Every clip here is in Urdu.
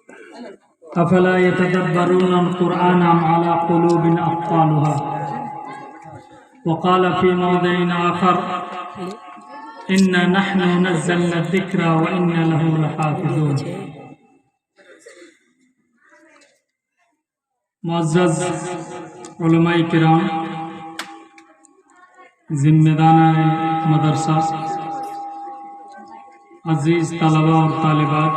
افلا يتدبرون القرآن ام على قلوب اقفالها وقال في موضع آخر انا نحن نزلنا الذکر وانا له لحافظون۔ معزز علماء کرام، ذمہ داران مدرسہ، عزیز طلبہ اور طالبات،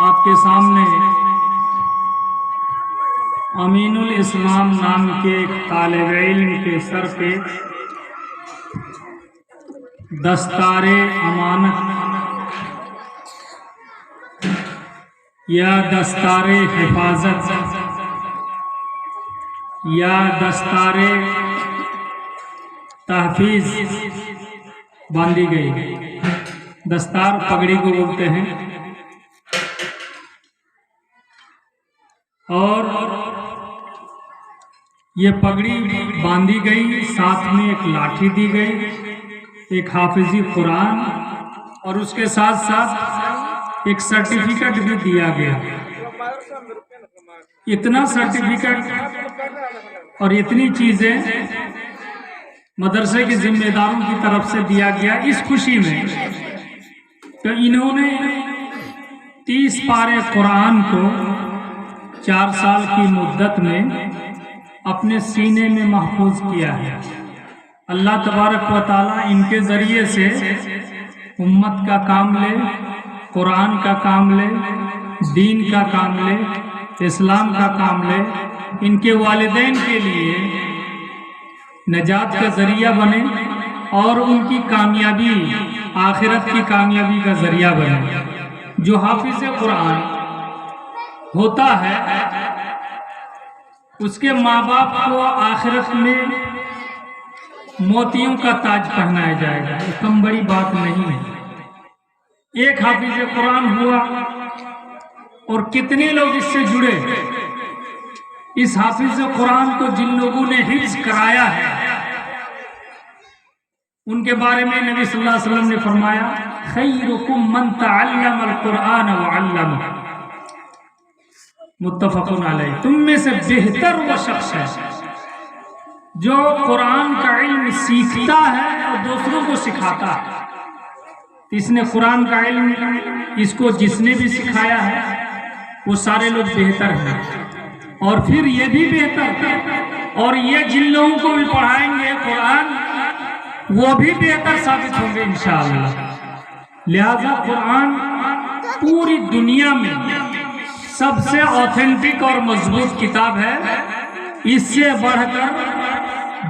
آپ کے سامنے امین الاسلام نام کے ایک طالب علم کے سر پہ دستار امانت یا دستار حفاظت یا دستار تحفیظ باندھی گئی۔ دستار پگڑی کو بولتے ہیں، اور یہ پگڑی باندھی گئی، ساتھ میں ایک لاٹھی دی گئی، ایک حافظی قرآن، اور اس کے ساتھ ساتھ ایک سرٹیفکیٹ بھی دیا گیا۔ اتنا سرٹیفکیٹ اور اتنی چیزیں مدرسے کے ذمہ داروں کی طرف سے دیا گیا، اس خوشی میں کہ انہوں نے 30 پارے قرآن کو 4 سال کی مدت میں اپنے سینے میں محفوظ کیا ہے۔ اللہ تبارک و تعالیٰ ان کے ذریعے سے امت کا کام لے، قرآن کا کام لے، دین کا کام لے، اسلام کا کام لے، ان کے والدین کے لیے نجات کا ذریعہ بنے اور ان کی کامیابی، آخرت کی کامیابی کا ذریعہ بنے۔ جو حافظ قرآن ہوتا ہے اس کے ماں باپ کو آخرت میں موتیوں کا تاج پہنایا جائے گا، یہ کم بڑی بات نہیں ہے۔ ایک حافظ قرآن ہوا اور کتنے لوگ اس سے جڑے۔ اس حافظ قرآن کو جن لوگوں نے حفظ کرایا ہے ان کے بارے میں نبی صلی اللہ علیہ وسلم نے فرمایا، خیرکم من تعلم القرآن وعلمہ، متفق علیہ۔ تم میں سے بہتر وہ شخص ہے جو قرآن کا علم سیکھتا ہے اور دوسروں کو سکھاتا ہے۔ اس نے قرآن کا علم، اس کو جس نے بھی سکھایا ہے وہ سارے لوگ بہتر ہیں، اور پھر یہ بھی بہتر ہے، اور یہ جن لوگوں کو بھی پڑھائیں گے قرآن وہ بھی بہتر ثابت ہوں گے انشاءاللہ۔ لہذا قرآن پوری دنیا میں سب سے اوتھینٹک اور مضبوط کتاب ہے، اس سے بڑھ کر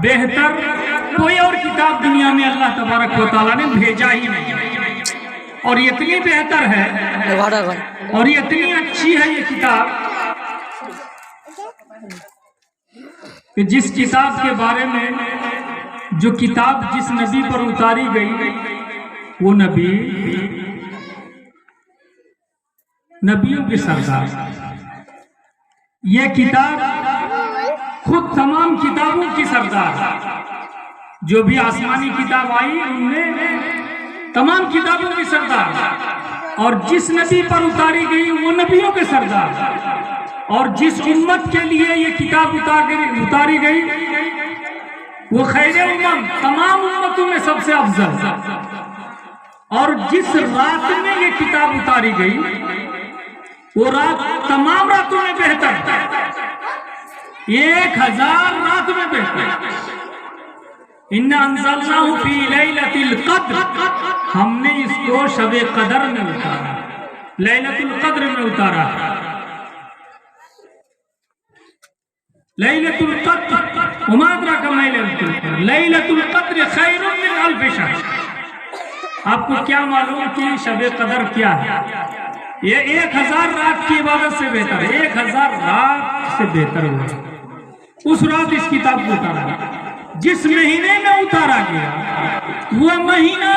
بہتر کوئی اور کتاب دنیا میں اللہ تبارک و تعالیٰ نے بھیجا ہی نہیں، اور اتنی بہتر ہے اور اتنی اچھی ہے یہ کتاب کہ جس کتاب کے بارے میں، جو کتاب جس نبی پر اتاری گئی وہ نبی نبیوں کے سردار، یہ کتاب خود تمام کتابوں کی سردار، جو بھی آسمانی کتاب آئی ان میں تمام کتابوں کی سردار، اور جس نبی پر اتاری گئی وہ نبیوں کے سردار، اور جس امت کے لیے یہ کتاب اتاری گئی وہ خیر امم، تمام امتوں میں سب سے افضل، اور جس رات میں یہ کتاب اتاری گئی وہ رات تمام راتوں میں بہتر، 1000 رات میں بہتر۔ اِنَّا أَنزَلْنَاهُ فِي لَيْلَةِ الْقَدْرِ، ہم نے اس کو شب قدر میں اتارا، لیلۃ القدر میں اتارا۔ لیلۃ القدر وما أدراك ما لیلۃ القدر، لیلۃ القدر خیر من ألف شہر۔ آپ کو کیا معلوم کہ شب قدر کیا ہے؟ یہ 1000 رات کی عبادت سے بہتر ہے، 1000 رات سے بہتر ہوا۔ اس رات اس کتاب کو اتارا گیا، جس مہینے میں اتارا گیا وہ مہینہ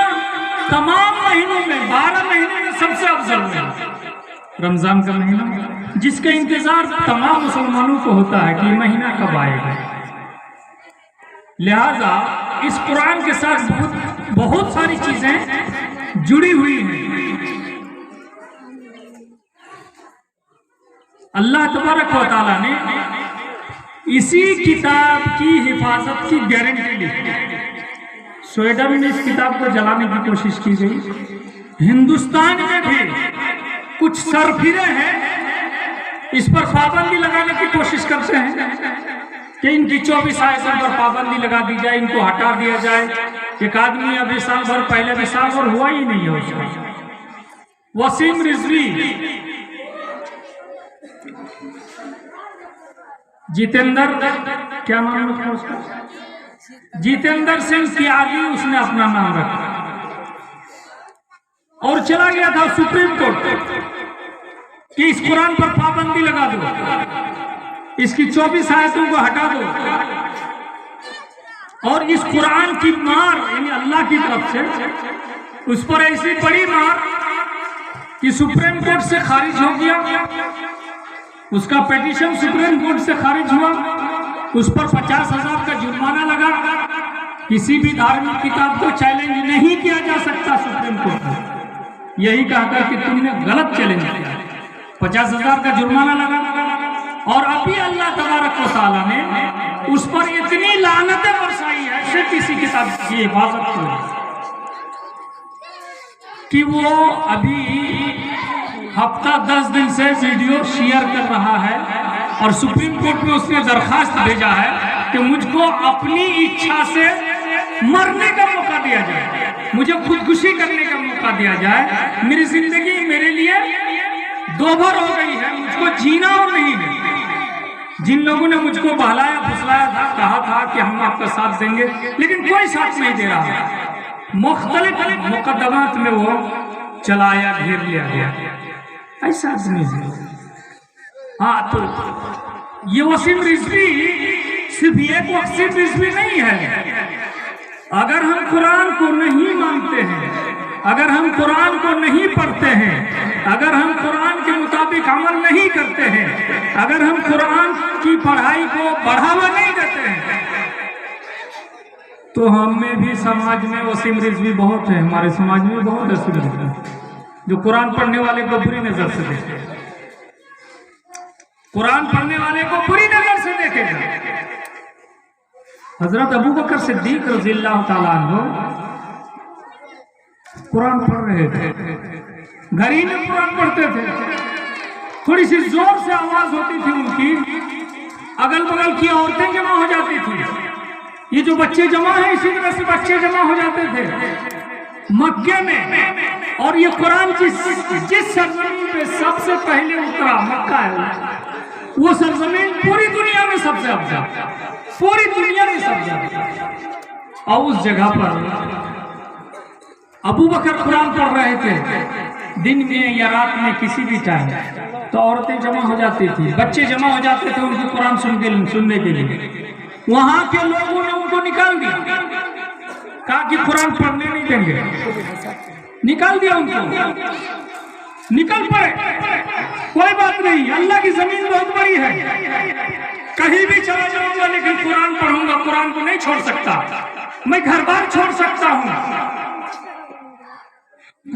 تمام مہینوں میں 12 مہینے میں سب سے افضل ہے، رمضان کا مہینہ، جس کا انتظار تمام مسلمانوں کو ہوتا ہے کہ یہ مہینہ کب آئے گا۔ لہذا اس قرآن کے ساتھ بہت ساری چیزیں جڑی ہوئی ہیں۔ اللہ تبارک و تعالیٰ نے اسی کتاب کی حفاظت کی گارنٹی لی۔ سویڈن میں اس کتاب کو جلانے کی کوشش کی گئی، ہندوستان میں بھی کچھ سرفرے ہیں اس پر پابندی لگانے کی کوشش کرتے ہیں کہ ان کی 24 آیتوں پر پابندی لگا دی جائے، ان کو ہٹا دیا جائے۔ ایک آدمی ابھی سال بھر پہلے بھی سال بھر ہوا ہی نہیں ہے اس کا، وسیم رضوی، جتیندر کیا نام رکھا اس کا، جتیندر سنگھ تیاگی اس نے اپنا نام رکھا، اور چلا گیا تھا سپریم کورٹ کہ اس قرآن پر پابندی لگا دو، اس کی 24 آیتوں کو ہٹا دو، اور اس قرآن کی مار یعنی اللہ کی طرف سے اس پر ایسی بڑی مار کہ سپریم کورٹ سے خارج ہو گیا، اس کا پیٹیشن سپریم کورٹ سے خارج ہوا، اس پر 50,000 کا جرمانہ لگا۔ کسی بھی دھارمک کتاب کو چیلنج نہیں کیا جا سکتا سپریم کورٹ میں، یہی کہا کر کہ تم نے غلط چیلنج کیا، 50,000 کا جرمانہ لگا۔ اور ابھی اللہ تبارک و تعالیٰ نے اس پر اتنی لعنتیں برسائی ہے صرف اسی کتاب کی حفاظت کی کہ وہ ابھی ہفتہ 10 دن سے ویڈیو شیئر کر رہا ہے، اور سپریم کورٹ میں اس نے درخواست بھیجا ہے کہ مجھ کو اپنی اچھا سے مرنے کا موقع دیا جائے، مجھے خودکشی کرنے کا موقع دیا جائے، میری زندگی میرے لیے دوبھر ہو گئی ہے، مجھ کو جینا اور نہیں ہے۔ جن لوگوں نے مجھ کو بہلایا پھسلایا تھا، کہا تھا کہ ہم آپ کا ساتھ دیں گے، لیکن کوئی ساتھ نہیں دے رہا، مختلف مقدمات میں وہ چلایا گھیر لیا گیا، ایسا آدمی ہے۔ ہاں تو یہ وسیم رضوی صرف ایک وسیم رضوی نہیں ہے۔ اگر ہم قرآن کو نہیں مانتے ہیں، اگر ہم قرآن کو نہیں پڑھتے ہیں، اگر ہم قرآن کے مطابق عمل نہیں کرتے ہیں، اگر ہم قرآن کی پڑھائی کو بڑھاوا نہیں دیتے ہیں، تو ہم میں بھی سماج میں وسیم رضوی بہت ہے، ہمارے سماج میں بہت ایسے لوگ ہیں جو قرآن پڑھنے والے کو بری نظر سے دیکھتے ہیں، قرآن پڑھنے والے کو بری نظر سے دیکھے گا۔ حضرت ابو بکر صدیق رضی اللہ تعالیٰ عنہ قرآن پڑھ رہے تھے، گھر ہی میں قرآن پڑھتے تھے، تھوڑی سی زور سے آواز ہوتی تھی ان کی، اگل بغل کی عورتیں جمع ہو جاتی تھی، یہ جو بچے جمع ہیں اسی طرح سے بچے جمع ہو جاتے تھے مکے میں۔ اور یہ قرآن جس سرزمین پہ سب سے پہلے اترا مکہ ہے، وہ سرزمین پوری دنیا میں سب سے افضل، پوری دنیا میں سب سے افضل، اور اس جگہ پر ابو بکر قرآن پڑھ رہے تھے، دن میں یا رات میں کسی بھی ٹائم، تو عورتیں جمع ہو جاتی تھی، بچے جمع ہو جاتے تھے ان کو قرآن سننے کے لیے۔ وہاں کے لوگوں نے ان کو نکال دیا، کہا کہ قرآن پڑھنے نہیں دیں گے، نکال دیا ان کو، نکل پڑے، کوئی بات نہیں، اللہ کی زمین بہت بڑی ہے، کہیں بھی چلا جاؤں گا لیکن قرآن پڑھوں گا، قرآن کو نہیں چھوڑ سکتا، میں گھر بار چھوڑ سکتا ہوں،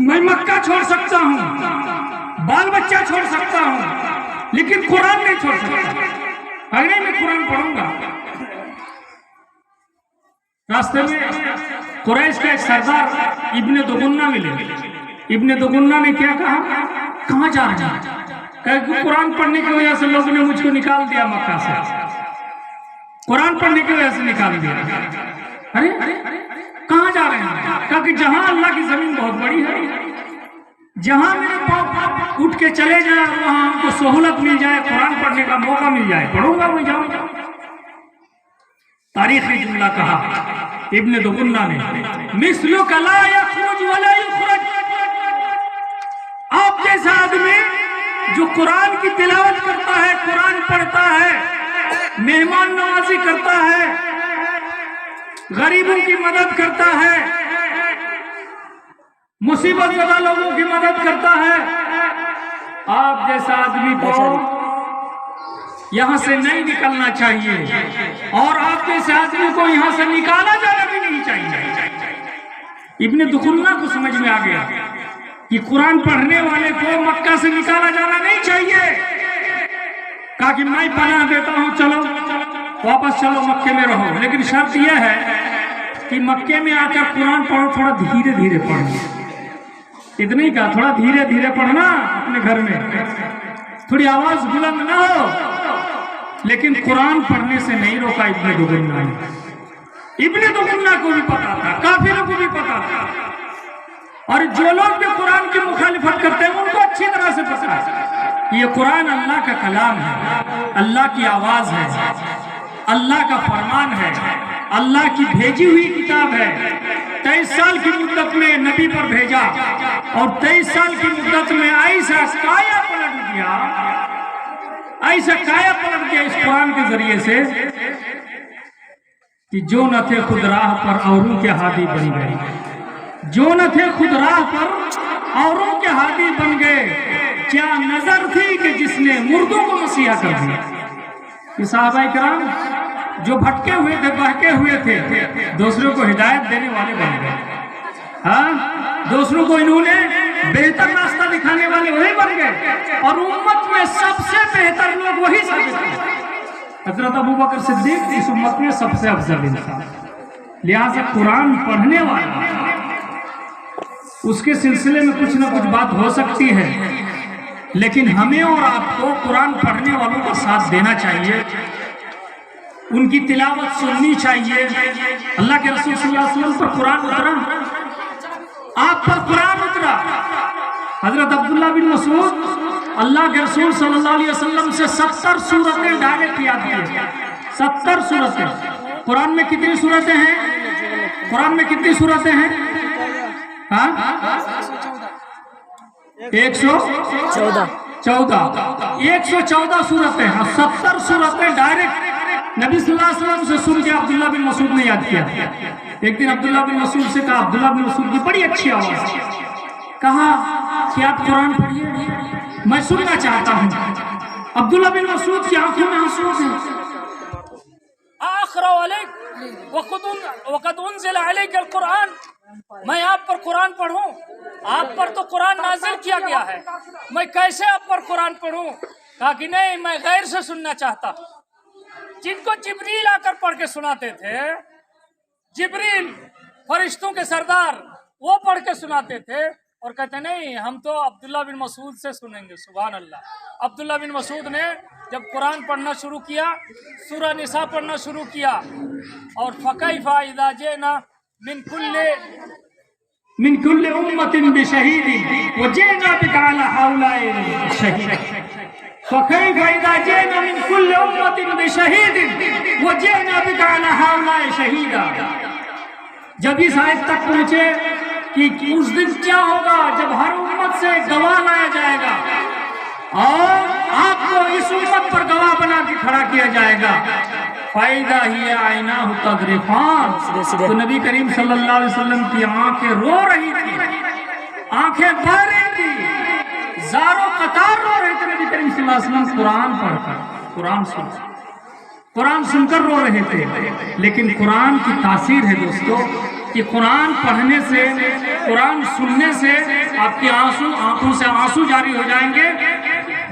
میں مکہ چھوڑ سکتا ہوں، بال بچہ چھوڑ سکتا ہوں، لیکن قرآن نہیں چھوڑ سکتا، اگر میں قرآن پڑھوں گا۔ راستے میں قریش کا ایک سردار ابن دغنہ ملے، ابن دغنہ نے کیا کہا، کہاں جا رہے ہیں؟ کہ قرآن پڑھنے کی وجہ سے لوگوں نے مجھ کو نکال دیا مکہ سے، قرآن پڑھنے کی وجہ سے نکال دیا۔ ارے کہاں جا رہے ہیں؟ کہا کہ جہاں اللہ کی زمین بہت بڑی ہے، جہاں میرے پاپ اٹھ کے چلے جائیں، وہاں ہم کو سہولت مل جائے، قرآن پڑھنے کا موقع مل جائے، پڑھوں گا، میں جاؤں گا۔ تاریخی جملہ کہا ابن دغنہ نے، مثلک لا یخرج ولا یخرج، آپ جیسا آدمی جو قرآن کی تلاوت کرتا ہے، قرآن پڑھتا ہے، مہمان نوازی کرتا ہے، غریبوں کی مدد کرتا ہے، مصیبت زدہ لوگوں کی مدد کرتا ہے، آپ جیسا آدمی کو یہاں سے نہیں نکلنا چاہیے، اور آپ جیسے آدمی کو یہاں سے نکالا جانا بھی نہیں چاہیے۔ ابن دغنہ کو سمجھ میں آ گیا کہ قرآن پڑھنے والے کو مکہ سے نکالا جانا نہیں چاہیے، کہا کہ میں پناہ دیتا ہوں، چلو واپس چلو مکے میں رہو، لیکن شرط یہ ہے کہ مکے میں آ کر قرآن پڑھو، تھوڑا دھیرے دھیرے پڑھنا، اتنا ہی کہا تھوڑا دھیرے دھیرے پڑھنا اپنے گھر میں، تھوڑی آواز بلند نہ ہو، لیکن قرآن پڑھنے سے نہیں روکا ابن دغنہ نے۔ ابن دغنہ کو بھی پتا تھا، کافروں کو بھی پتا تھا، اور جو لوگ بھی قرآن کی مخالفت کرتے ہیں ان کو اچھی طرح سے پتا ہے یہ قرآن اللہ کا کلام ہے، اللہ کی آواز ہے، اللہ کا فرمان ہے، اللہ کی بھیجی ہوئی کتاب ہے۔ 23 سال کی مدت میں نبی پر بھیجا، اور 23 سال کی مدت میں ایسا کایا پلٹ دیا، ایسا کایا پلٹ دیا اس قرآن کے ذریعے سے کہ جو نہ تھے خود راہ پر اوروں کے ہادی بن گئے، جو نہ تھے خود راہ پر اوروں کے ہادی بن گئے۔ کیا نظر تھی کہ جس نے مردوں کو مسیحا کر دیا۔ یہ صحابہ کرام جو بھٹکے ہوئے تھے، بہکے ہوئے تھے، دوسروں کو ہدایت دینے والے بن گئے، ہاں دوسروں کو انہوں نے بہتر راستہ دکھانے والے وہی بن گئے، اور امت میں سب سے بہتر لوگ وہی ثابت ہوئے۔ حضرت ابوبکر صدیق اس امت میں سب سے افضل انسان، لہٰذا قرآن پڑھنے والا اس کے سلسلے میں کچھ نہ کچھ بات ہو سکتی ہے، لیکن ہمیں اور آپ کو قرآن پڑھنے والوں کا ساتھ دینا چاہیے، ان کی تلاوت سننی چاہیے۔ اللہ کے رسول صلی اللہ علیہ وسلم پر قرآن اترا، آپ پر قرآن اترا۔ حضرت عبداللہ بن مسعود اللہ کے رسول صلی اللہ علیہ وسلم سے 70 سورتیں ڈائریکٹ یاد کی، 70 سورتیں۔ قرآن میں کتنی سورتیں ہیں؟ قرآن میں کتنی سورتیں ہیں؟ ہاں 114 114 سورتیں، 70 سورتیں ڈائریکٹ نبی صلی اللہ علیہ وسلم سے سن کے عبداللہ بن مسعود نے یاد کیا۔ ایک دن عبداللہ بن مسعود سے کہا، عبداللہ بن مسعود کی بڑی اچھی آواز ہے، کہا کہ آپ قرآن پڑھیے، میں سننا چاہتا ہوں۔ عبداللہ بن مسعود کی آنکھوں میں آنسو ہیں۔ آخر علیک وقد انزل علیک القرآن، میں آپ پر قرآن پڑھوں؟ آپ پر تو قرآن نازل کیا گیا ہے، میں کیسے آپ پر قرآن پڑھوں؟ کہا کہ نہیں، میں غیر سے سننا چاہتا۔ جن کو جبریل آ کر پڑھ کے سناتے تھے، جبریل فرشتوں کے سردار، وہ پڑھ کے سناتے تھے، اور کہتے نہیں ہم تو عبداللہ بن مسعود سے سنیں گے۔ سبحان اللہ۔ عبداللہ بن مسعود نے جب قرآن پڑھنا شروع کیا، سورہ نساء پڑھنا شروع کیا، اور فَكَيْفَ إِذَا جِئْنَا من كل أمة بشهيد وجئنا بك على هؤلاء شهيدا فكيف إذا جئنا من كل أمة بشهيد وجئنا بك على هؤلاء شهيدا۔ جب اس آیت تک پہنچے کہ اس دن کیا ہوگا جب ہر امت سے گواہ لایا جائے گا اور آپ کو اس امت پر گواہ بنا کے کھڑا کیا جائے گا، فائدہ ہی عیناہ تذرفان، تو نبی کریم صلی اللہ علیہ وسلم کی آنکھیں رو رہی تھی، آنکھیں بہہ رہی تھی، زاروں قطار رو رہے تھے۔ نبی کریم صلی اللہ علیہ وسلم قرآن پڑھ کر، قرآن سن کر رو رہے تھے۔ لیکن قرآن کی تاثیر ہے دوستو کہ قرآن پڑھنے سے، قرآن سننے سے آپ کی آنکھوں سے آنسو جاری ہو جائیں گے،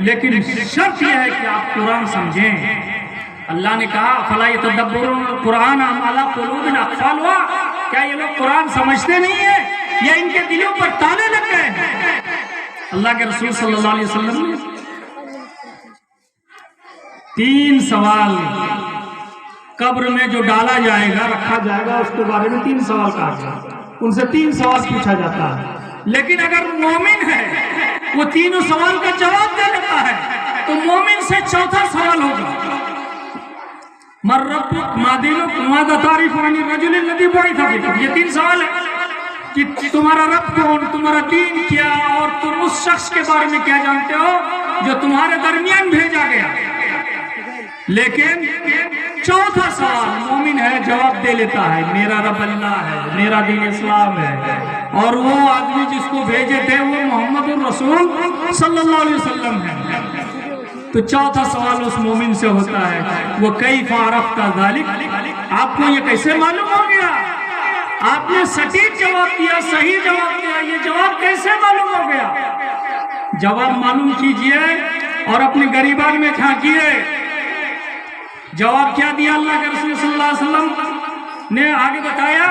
لیکن شرط یہ ہے کہ آپ قرآن سمجھیں۔ اللہ نے کہا فَلَا يَتَدَبَّرُونَ الْقُرْآنَ أَمْ عَلَىٰ قُلُوبٍ أَقْفَالُهَا، کیا یہ لوگ قرآن سمجھتے نہیں ہیں یا ان کے دلوں پر تالے لگ گئے ہیں؟ اللہ کے رسول صلی اللہ علیہ وسلم نے 3 سوال قبر میں جو ڈالا جائے گا، رکھا جائے گا، اس کے بارے میں 3 سوال کہا جائے، ان سے 3 سوال پوچھا جاتا ہے۔ لیکن اگر مومن ہے وہ تینوں سوال کا جواب دے دیتا ہے تو مومن سے چوتھا سوال ہوگا، من ربک ما دینک ماذا تعرف عن الرجل الذی بعث فیکم۔ یہ 3 سوال ہے کہ تمہارا رب کون، تمہارا دین کیا، اور تم اس شخص کے بارے میں کیا جانتے ہو جو تمہارے درمیان بھیجا گیا۔ لیکن چوتھا سوال مومن ہے جواب دے لیتا ہے، میرا رب اللہ ہے، میرا دین اسلام ہے، اور وہ آدمی جس کو بھیجے تھے وہ محمد الرسول صلی اللہ علیہ وسلم ہے۔ تو چوتھا سوال اس مومن سے ہوتا ہے، وہ کیف عرفت ذلک، آپ کو یہ کیسے معلوم ہو گیا؟ آپ نے سٹیک جواب دیا، صحیح جواب دیا، یہ جواب کیسے معلوم ہو گیا؟ جواب معلوم کیجئے اور اپنے گریبان میں جھانکیے. جواب کیا دیا اللہ کے رسول صلی اللہ علیہ وسلم نے؟ آگے بتایا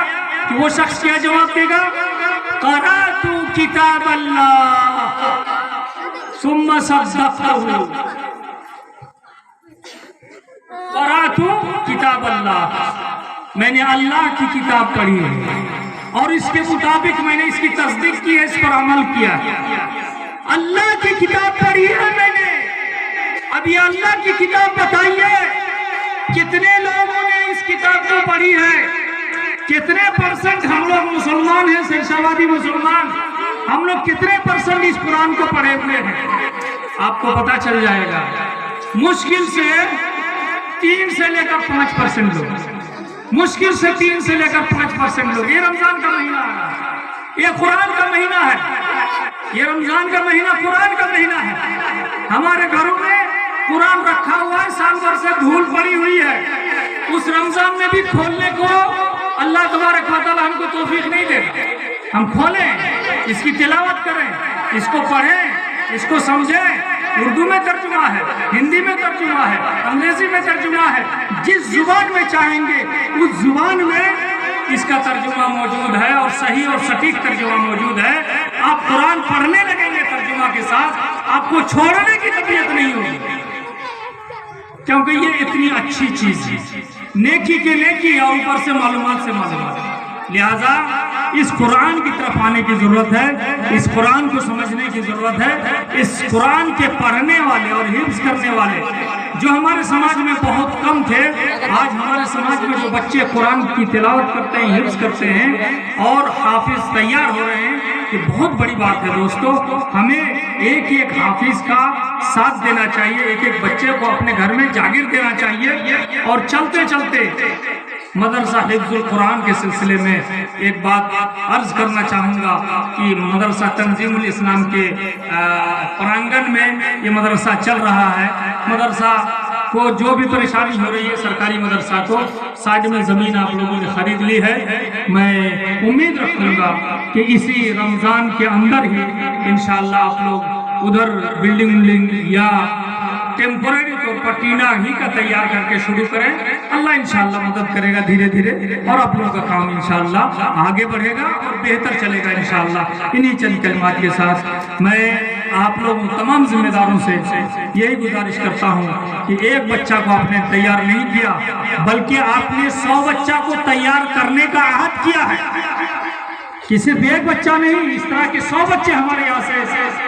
کہ وہ شخص کیا جواب دے گا؟ قرأت کتاب اللہ ثم صدقته. قرأت کتاب اللہ، میں نے اللہ کی کتاب پڑھی ہے اور اس کے مطابق میں نے اس کی تصدیق کی ہے، اس پر عمل کیا ہے. اللہ کی کتاب پڑھی ہے میں نے. اب یہ اللہ کی کتاب بتائیے کتنے لوگوں نے اس کتاب کو پڑھی ہے؟ کتنے پرسنٹ ہم لوگ مسلمان ہیں، شیشاوادی مسلمان، ہم لوگ کتنے پرسنٹ اس قرآن کو پڑھے ہوئے ہیں؟ آپ کو پتا چل جائے گا. مشکل سے 3 سے لے کر 5% لوگ، مشکل سے 3 سے لے کر 5% لوگ. یہ رمضان کا مہینہ ہے، یہ قرآن کا مہینہ ہے، یہ رمضان کا مہینہ قرآن کا مہینہ ہے. ہمارے گھروں میں قرآن رکھا ہوا ہے، سال بھر سے دھول پڑی ہوئی ہے. اس رمضان میں بھی کھولنے کو اللہ تبارک و تعالی ہم کو توفیق نہیں دے گا. ہم کھولیں، اس کی تلاوت کریں، اس کو پڑھیں، اس کو سمجھیں. اردو میں ترجمہ ہے، ہندی میں ترجمہ ہے، انگریزی میں ترجمہ ہے. جس زبان میں چاہیں گے اس زبان میں اس کا ترجمہ موجود ہے اور صحیح اور سٹیک ترجمہ موجود ہے. آپ قرآن پڑھنے لگیں گے ترجمہ کے ساتھ، آپ کو چھوڑنے کی طبیعت نہیں ہوگی، کیونکہ یہ اتنی اچھی چیز ہے. نیکی کے نیکی اور اوپر سے معلومات سے معلومات. لہذا اس قرآن کی طرف آنے کی ضرورت ہے، اس قرآن کو سمجھنے کی ضرورت ہے. اس قرآن کے پڑھنے والے اور حفظ کرنے والے جو ہمارے سماج میں بہت کم تھے، آج ہمارے سماج میں جو بچے قرآن کی تلاوت کرتے ہیں، حفظ کرتے ہیں اور حافظ تیار ہو رہے ہیں، یہ بہت بڑی بات ہے. دوستو، ہمیں ایک ایک حافظ کا ساتھ دینا چاہیے، ایک ایک بچے کو اپنے گھر میں جاگیر دینا چاہیے. اور چلتے چلتے مدرسہ حفظ القرآن کے سلسلے میں ایک بات عرض کرنا چاہوں گا کہ مدرسہ تنظیم الاسلام کے پرانگن میں یہ مدرسہ چل رہا ہے. مدرسہ کو جو بھی پریشانی ہو رہی ہے، سرکاری مدرسہ کو سائڈ میں زمین آپ لوگوں نے خرید لی ہے. میں امید رکھوں گا کہ اسی رمضان کے اندر ہی انشاءاللہ آپ لوگ ادھر بلڈنگ یا ٹیمپرری طور پر ٹینہ ہی کا تیار کر کے شروع کریں. اللہ انشاءاللہ مدد کرے گا دھیرے دھیرے، اور آپ لوگوں کا کام انشاءاللہ آگے بڑھے گا اور بہتر چلے گا انشاءاللہ. انہی چند کلمات کے ساتھ میں آپ لوگوں تمام ذمہ داروں سے یہی گزارش کرتا ہوں کہ ایک بچہ کو آپ نے تیار نہیں کیا، بلکہ آپ نے 100 بچہ کو تیار کرنے کا عہد کیا ہے. کہ صرف ایک بچہ نہیں، اس طرح کے 100 بچے ہمارے یہاں سے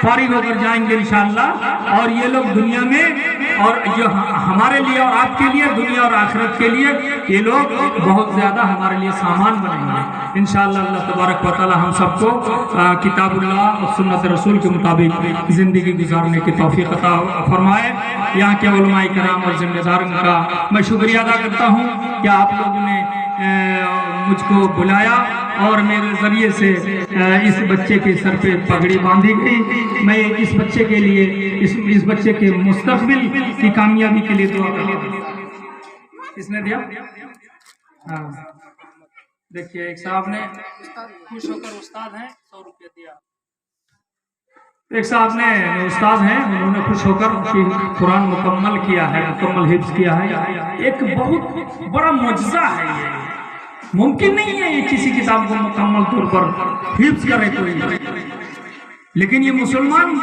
فارغ ہو کر جائیں گے انشاءاللہ. اور یہ لوگ دنیا میں اور جو ہمارے لیے اور آپ کے لیے، دنیا اور آخرت کے لیے، یہ لوگ بہت زیادہ ہمارے لیے سامان بنیں گے انشاءاللہ. اللہ تبارک و تعالی ہم سب کو کتاب اللہ اور سنت رسول کے مطابق زندگی گزارنے کی توفیق عطا فرمائے. یہاں کے علماء کرام اور ذمہ داروں کا میں شکریہ ادا کرتا ہوں کہ آپ لوگوں نے مجھ کو بلایا اور میرے ذریعے سے اس بچے کے سر پہ پگڑی باندھی گئی. میں اس بچے کے لیے، اس بچے کے مستقبل کی کامیابی کے لیے دعا کرتا ہوں. کس نے دیا؟ ہاں دیکھیے، ایک صاحب نے خوش ہو کر استاد ہیں 100 روپے دیا. ایک صاحب نے استاد ہیں، انہوں نے خوش ہو کر قرآن مکمل کیا ہے، مکمل حفظ کیا ہے. ایک بہت بڑا معجزہ ہے. یہ ممکن نہیں ہے یہ کسی کتاب کو مکمل طور پر حفظ کرے کوئی، لیکن یہ مسلمان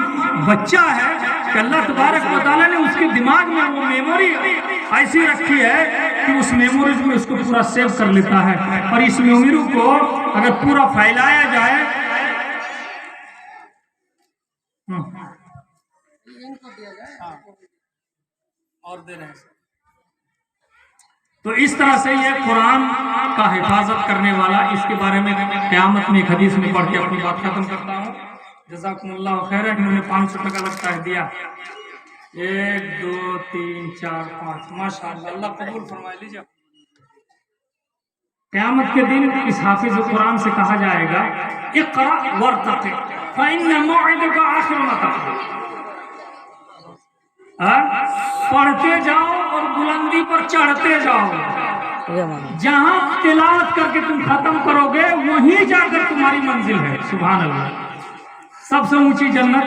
بچہ ہے کہ اللہ تبارک و تعالیٰ نے اس کے دماغ میں وہ میموری ایسی رکھی ہے کہ اس میموری میں اس کو پورا سیو کر لیتا ہے. اور اس میموری کو اگر پورا پھیلایا جائے اور دے رہے ہیں، تو اس طرح سے یہ قرآن کا حفاظت کرنے والا. اس کے بارے میں قیامت میں ایک حدیث میں پڑھ کے اپنی بات ختم کرتا ہوں. جزاکم اللہ خیر. انہوں نے 500 ٹکا لگتا ہے دیا. 1 2 3 4 5 ماشاءاللہ، اللہ قبول فرمائے. لیجیے. قیامت کے دن اس حافظ قرآن سے کہا جائے گا اقرأ وارتقِ فإن موعدك آخر ما تقرأ. پڑھتے جاؤ اور بلندی پر چڑھتے جاؤ. جہاں تلاوت کر کے تم ختم کرو گے وہیں جا کر تمہاری منزل ہے. سبحان اللہ. سب سے اونچی جنت